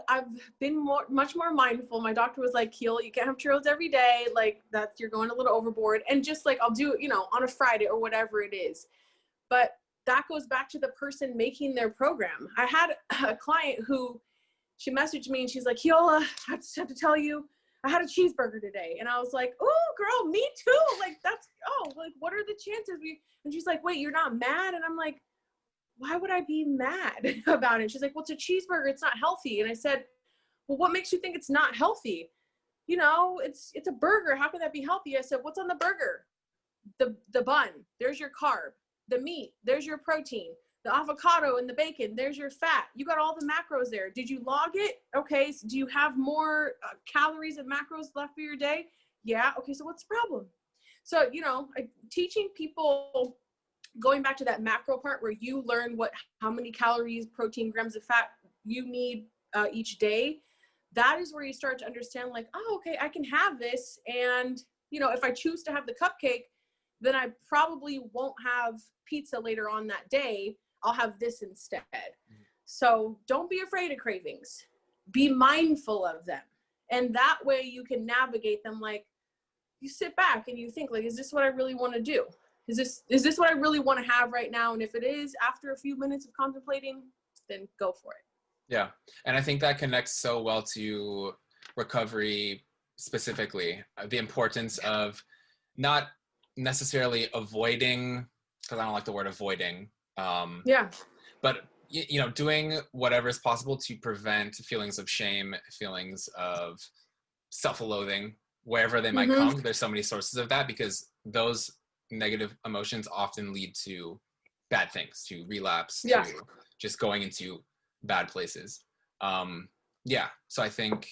[SPEAKER 2] been much more mindful. My doctor was like, Keel, you can't have churros every day. Like you're going a little overboard. And just like, I'll do it, on a Friday or whatever it is. But that goes back to the person making their program. I had a client who, she messaged me and she's like, Keola, I just have to tell you, I had a cheeseburger today. And I was like, oh girl, me too. Like what are the chances? And she's like, wait, you're not mad? And I'm like, why would I be mad about it? She's like, well, it's a cheeseburger. It's not healthy. And I said, well, what makes you think it's not healthy? It's a burger. How can that be healthy? I said, what's on the burger? The bun, there's your carb. The meat, there's your protein. The avocado and the bacon, there's your fat. You got all the macros there. Did you log it? Okay. So do you have more calories and macros left for your day? Yeah. Okay. So what's the problem? So, teaching people, going back to that macro part where you learn how many calories, protein, grams of fat you need each day, that is where you start to understand like, oh, okay, I can have this. And, if I choose to have the cupcake, then I probably won't have pizza later on that day. I'll have this instead. So don't be afraid of cravings. Be mindful of them. And that way you can navigate them. Like you sit back and you think like, is this what I really want to do? Is this what I really want to have right now? And if it is, after a few minutes of contemplating, then go for it.
[SPEAKER 3] Yeah. And I think that connects so well to recovery specifically, the importance of not necessarily avoiding, because I don't like the word avoiding. But, doing whatever is possible to prevent feelings of shame, feelings of self-loathing, wherever they might come. There's so many sources of that because those negative emotions often lead to bad things, to relapse, to just going into bad places. So I think,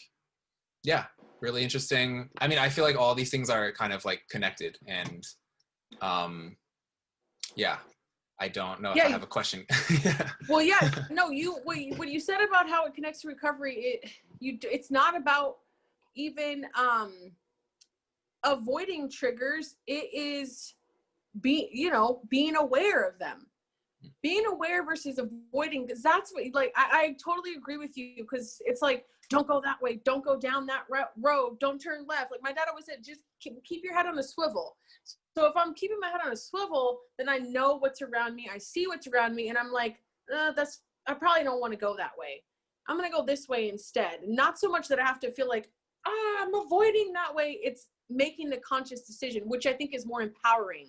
[SPEAKER 3] really interesting. I mean, I feel like all these things are kind of like connected and, I don't know if I have a question.
[SPEAKER 2] Well, no, what you said about how it connects to recovery, it's not about even avoiding triggers. It is being aware of them, being aware versus avoiding, because that's what, like, I totally agree with you, because it's like, don't go that way, don't go down that road, don't turn left. Like my dad always said, just keep your head on a swivel. So if I'm keeping my head on a swivel, then I know what's around me, I see what's around me, and I'm like, I probably don't want to go that way. I'm going to go this way instead. Not so much that I have to feel like, I'm avoiding that way. It's making the conscious decision, which I think is more empowering.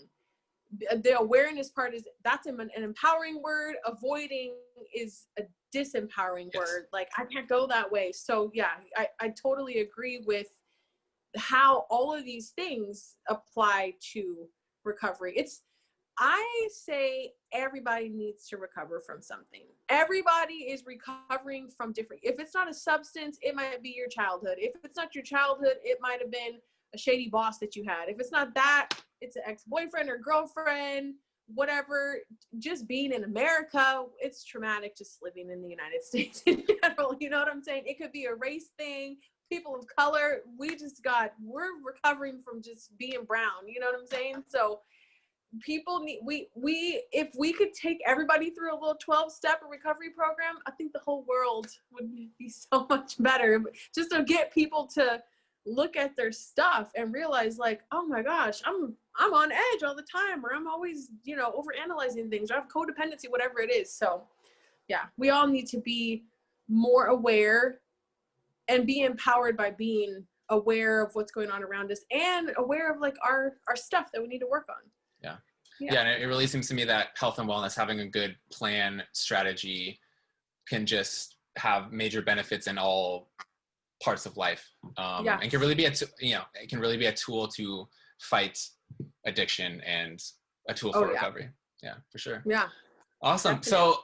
[SPEAKER 2] The awareness part that's an empowering word. Avoiding is a disempowering word. Like, I can't go that way. So yeah, I totally agree with how all of these things apply to recovery. I say everybody needs to recover from something. Everybody is recovering from different. If it's not a substance, it might be your childhood. If it's not your childhood, it might have been a shady boss that you had. If it's not that, it's an ex-boyfriend or girlfriend, whatever. Just being in America, it's traumatic just living in the United States in general. You know what I'm saying? It could be a race thing. People of color, we're recovering from just being brown. You know what I'm saying? So people need, if we could take everybody through a little 12-step recovery program, I think the whole world would be so much better. Just to get people to look at their stuff and realize, like, oh my gosh, I'm on edge all the time, or I'm always, over analyzing things, or I have codependency, whatever it is. So yeah, we all need to be more aware and be empowered by being aware of what's going on around us and aware of, like, our stuff that we need to work on.
[SPEAKER 3] Yeah, and it really seems to me that health and wellness, having a good plan, strategy, can just have major benefits in all parts of life. And can really be it can really be a tool to fight addiction and a tool for recovery. Yeah, for sure.
[SPEAKER 2] Yeah.
[SPEAKER 3] Awesome.
[SPEAKER 2] Definitely.
[SPEAKER 3] So,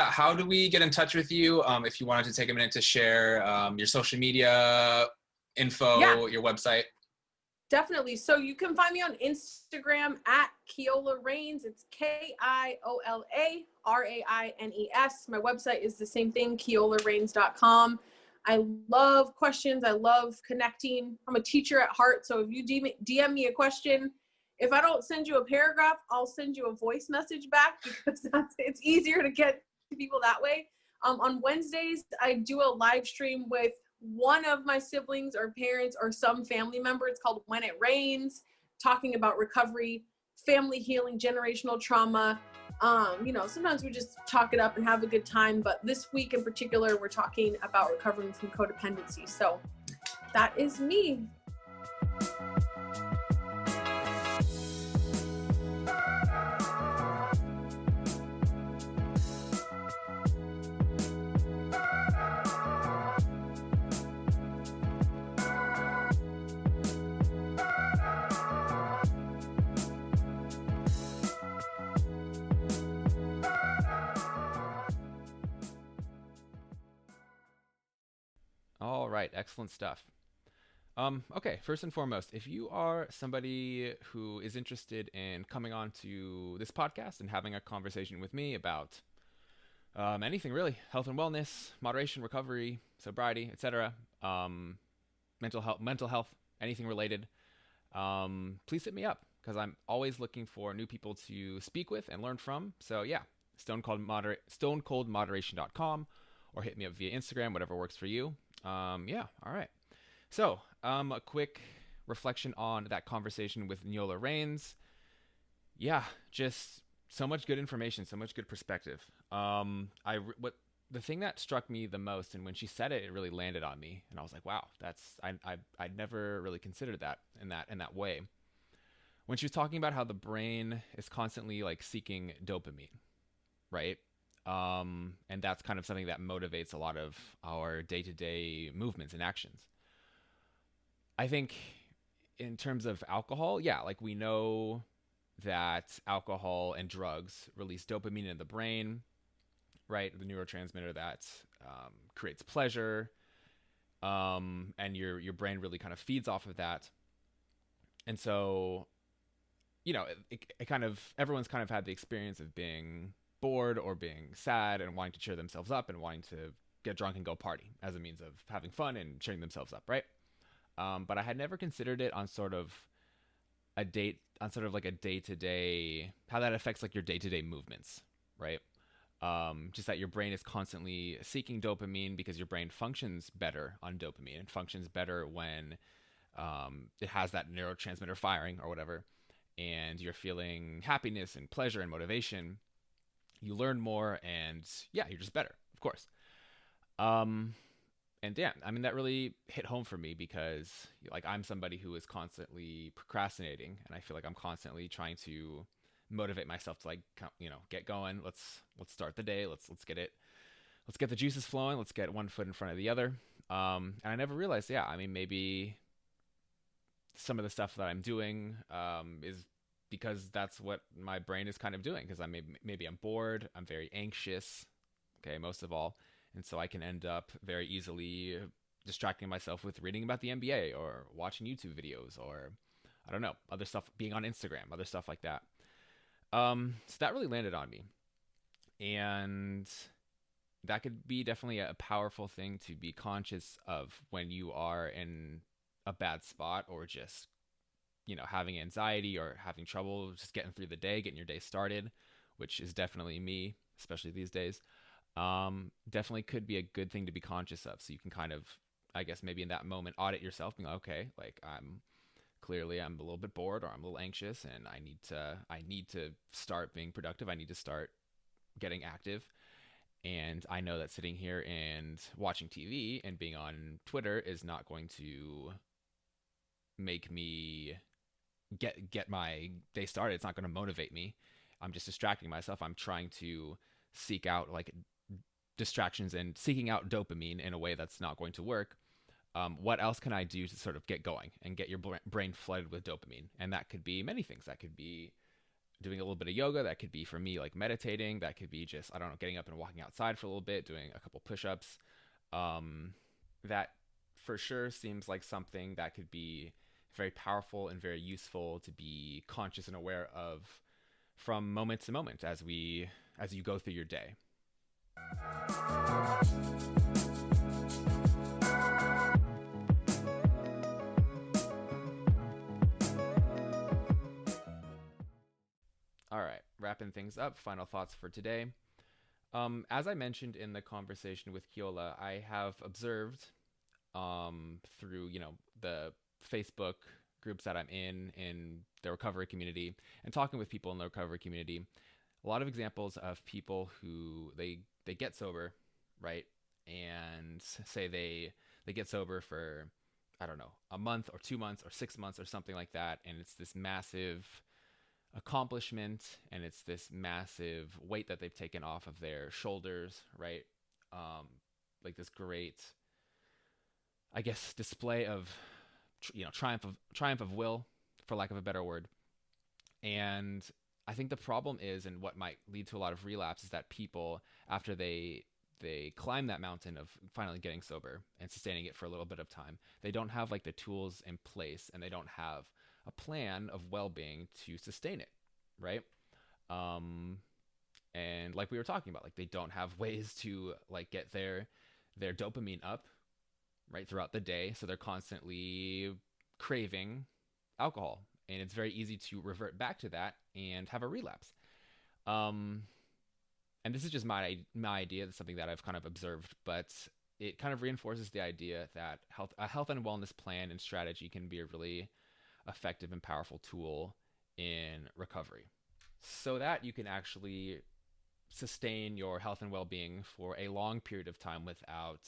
[SPEAKER 3] how do we get in touch with you? If you wanted to take a minute to share your social media info, your website.
[SPEAKER 2] Definitely. So you can find me on Instagram at Keola Rains. It's KIOLA RAINES. My website is the same thing, keolarains.com. I love questions. I love connecting. I'm a teacher at heart. So if you DM me a question, if I don't send you a paragraph, I'll send you a voice message back, because it's easier to get to people that way. On Wednesdays, I do a live stream with one of my siblings or parents or some family member. It's called When It Rains, talking about recovery, family healing, generational trauma. Sometimes we just talk it up and have a good time, but this week in particular, we're talking about recovering from codependency. So that is me.
[SPEAKER 1] All right, excellent stuff. Okay, first and foremost, if you are somebody who is interested in coming on to this podcast and having a conversation with me about anything really, health and wellness, moderation, recovery, sobriety, etc., mental health, anything related, please hit me up, because I'm always looking for new people to speak with and learn from. So yeah, stonecoldmoderation.com, or hit me up via Instagram, whatever works for you. All right. So, a quick reflection on that conversation with Neola Rains. Yeah, just so much good information, so much good perspective. The thing that struck me the most, and when she said it, it really landed on me, and I was like, wow, I'd never really considered that in that way. When she was talking about how the brain is constantly like seeking dopamine, right? And that's kind of something that motivates a lot of our day-to-day movements and actions. I think in terms of alcohol, like we know that alcohol and drugs release dopamine in the brain, right? The neurotransmitter that creates pleasure, and your brain really kind of feeds off of that. And so, it kind of, everyone's kind of had the experience of being bored or being sad and wanting to cheer themselves up and wanting to get drunk and go party as a means of having fun and cheering themselves up, right? But I had never considered it on sort of like a day to day, how that affects like your day to day movements, right? Just that your brain is constantly seeking dopamine because your brain functions better on dopamine and functions better when it has that neurotransmitter firing or whatever, and you're feeling happiness and pleasure and motivation. You learn more, and yeah, you're just better, of course. Um, and yeah, I mean that really hit home for me because like I'm somebody who is constantly procrastinating, and I feel like I'm constantly trying to motivate myself to like get going. Let's start the day. Let's get it. Let's get the juices flowing. Let's get one foot in front of the other. And I never realized, yeah, I mean maybe some of the stuff that I'm doing is because that's what my brain is kind of doing. Because maybe I'm bored. I'm very anxious. Okay, most of all, and so I can end up very easily distracting myself with reading about the NBA or watching YouTube videos or I don't know, other stuff, being on Instagram, other stuff like that. So that really landed on me, and that could be definitely a powerful thing to be conscious of when you are in a bad spot or just having anxiety or having trouble just getting through the day, getting your day started, which is definitely me, especially these days. Definitely could be a good thing to be conscious of. So you can kind of, I guess, maybe in that moment, audit yourself, being like, okay, like I'm a little bit bored or I'm a little anxious, and I need to start being productive. I need to start getting active. And I know that sitting here and watching TV and being on Twitter is not going to make me get my day started. It's not going to motivate me. I'm just distracting myself. I'm trying to seek out like distractions and seeking out dopamine in a way that's not going to work. What else can I do to sort of get going and get your brain flooded with dopamine? And that could be many things. That could be doing a little bit of yoga. That could be for me like meditating. That could be just, I don't know, getting up and walking outside for a little bit, doing a couple push-ups. That for sure seems like something that could be very powerful and very useful to be conscious and aware of from moment to moment as you go through your day. All right, wrapping things up, final thoughts for today. As I mentioned in the conversation with Kiola, I have observed through the Facebook groups that I'm in the recovery community, and talking with people in the recovery community, a lot of examples of people who they get sober, right, and say they get sober for I don't know, a month or 2 months or 6 months or something like that, and it's this massive accomplishment and it's this massive weight that they've taken off of their shoulders, right? Like this great, I guess, display of triumph of will, for lack of a better word. And I think the problem is, and what might lead to a lot of relapse, is that people, after they climb that mountain of finally getting sober and sustaining it for a little bit of time, they don't have like the tools in place, and they don't have a plan of well-being to sustain it, right? Um, and like we were talking about, like they don't have ways to like get their dopamine up right throughout the day, so they're constantly craving alcohol, and it's very easy to revert back to that and have a relapse. Um, and this is just my idea. That's something that I've kind of observed, but it kind of reinforces the idea that a health and wellness plan and strategy can be a really effective and powerful tool in recovery, so that you can actually sustain your health and well-being for a long period of time without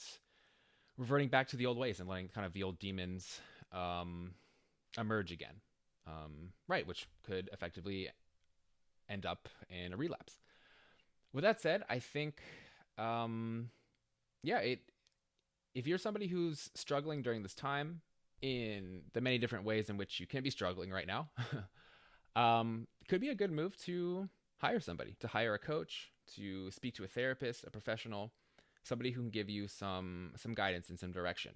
[SPEAKER 1] reverting back to the old ways and letting kind of the old demons emerge again, right, which could effectively end up in a relapse. With that said, I think, yeah, if you're somebody who's struggling during this time in the many different ways in which you can be struggling right now, it could be a good move to hire somebody, to hire a coach, to speak to a therapist, a professional, somebody who can give you some guidance and some direction.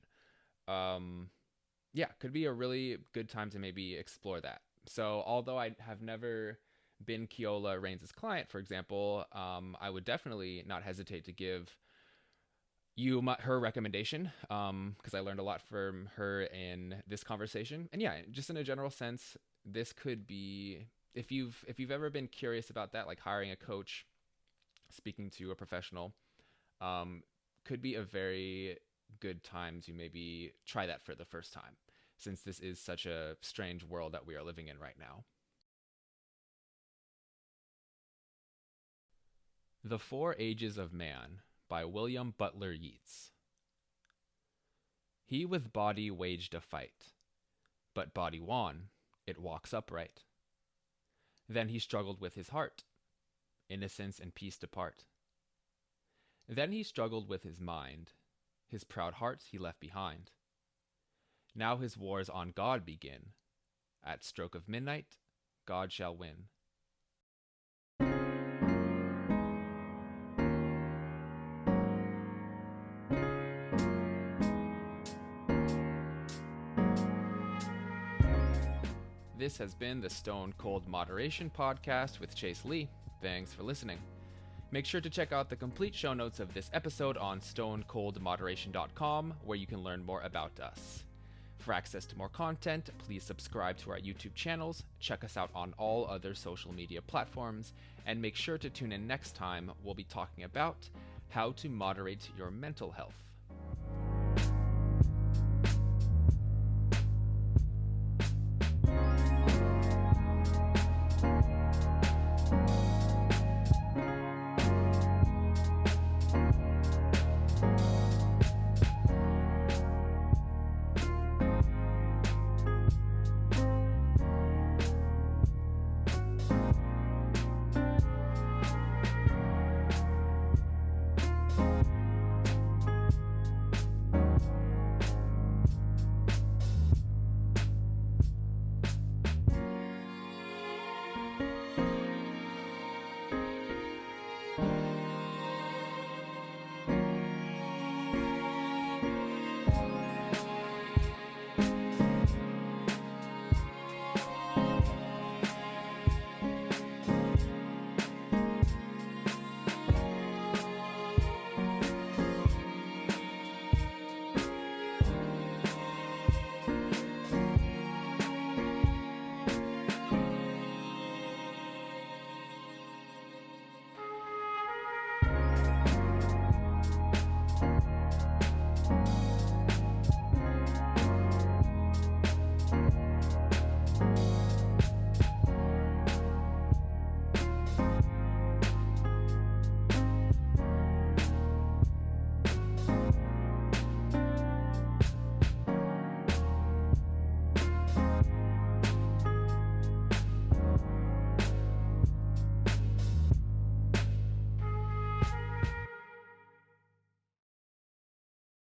[SPEAKER 1] Yeah, could be a really good time to maybe explore that. So although I have never been Keola Reigns' client, for example, I would definitely not hesitate to give her recommendation, because I learned a lot from her in this conversation. And yeah, just in a general sense, this could be, if you've ever been curious about that, like hiring a coach, speaking to a professional, could be a very good time to maybe try that for the first time, since this is such a strange world that we are living in right now. The Four Ages of Man by William Butler Yeats. He with body waged a fight, but body won, it walks upright. Then he struggled with his heart, innocence and peace depart. Then he struggled with his mind, his proud heart he left behind. Now his wars on God begin, at stroke of midnight, God shall win. This has been the Stone Cold Moderation Podcast with Chase Lee. Thanks for listening. Make sure to check out the complete show notes of this episode on stonecoldmoderation.com, where you can learn more about us. For access to more content, please subscribe to our YouTube channels, check us out on all other social media platforms, and make sure to tune in next time. We'll be talking about how to moderate your mental health.